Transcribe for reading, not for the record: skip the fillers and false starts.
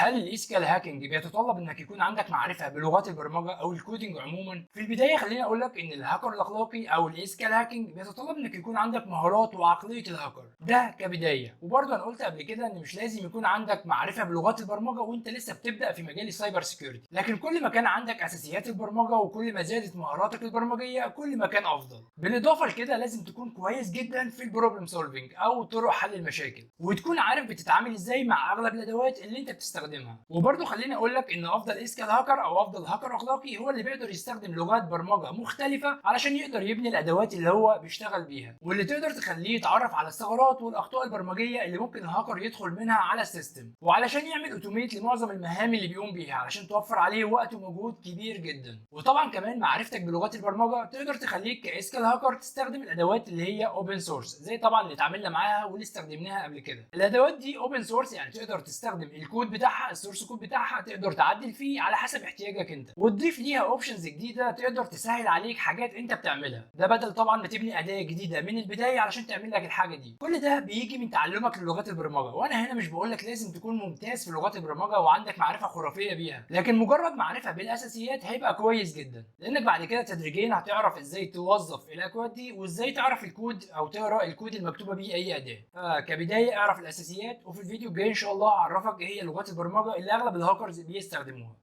هل الايثيكال هاكينج بيتطلب انك يكون عندك معرفه بلغات البرمجه او الكودينج عموما؟ في البدايه خليني اقول لك ان الهاكر الاخلاقي او الايثيكال هاكينج بيتطلب انك يكون عندك مهارات وعقليه الهاكر، ده كبدايه. وبرضه انا قلت قبل كده ان مش لازم يكون عندك معرفه بلغات البرمجه وانت لسه بتبدا في مجال السايبر سيكيورتي، لكن كل ما كان عندك اساسيات البرمجه وكل ما زادت مهاراتك البرمجيه كل ما كان افضل. بالاضافه لكده لازم تكون كويس جدا في البروبلم سولفنج او طرق حل المشاكل، وتكون عارف بتتعامل ازاي مع اغلب الادوات اللي انت بتستخدمها. وبرضه خليني اقول لك ان افضل ايثيكال هاكر او افضل هاكر اخلاقي هو اللي بيقدر يستخدم لغات برمجه مختلفه علشان يقدر يبني الادوات اللي هو بيشتغل بيها، واللي تقدر تخليه يتعرف على الثغرات والاخطاء البرمجيه اللي ممكن الهاكر يدخل منها على السيستم، وعلشان يعمل اوتوميت لمعظم المهام اللي بيقوم بيها علشان توفر عليه وقت ومجهود كبير جدا. وطبعا كمان معرفتك بلغات البرمجه تقدر تخليك كايثيكال هاكر تستخدم الادوات اللي هي اوبن سورس، زي طبعا اللي اتعاملنا معاها واللي استخدمناها قبل كده. الادوات دي اوبن سورس يعني تقدر تستخدم الكود بتاعها، السورس كود بتاعها تقدر تعدل فيه على حسب احتياجك انت، وتضيف ليها اوبشنز جديده تقدر تسهل عليك حاجات انت بتعملها، ده بدل طبعا ما تبني اداه جديده من البدايه علشان تعمل لك الحاجه دي. كل ده بيجي من تعلمك للغات البرمجه، وانا هنا مش بقول لك لازم تكون ممتاز في لغات البرمجه وعندك معرفه خرافيه بيها، لكن مجرد معرفه بالاساسيات هيبقى كويس جدا، لانك بعد كده تدريجيا هتعرف ازاي توظف الاكواد دي وازاي تعرف الكود او تقرا الكود المكتوبه بيه اي اداه. فكبدايه اعرف الاساسيات، وفي الفيديو الجاي ان شاء الله اعرفك ايه هي لغات البرمجه اللي اغلب الهاكرز بيستخدموها.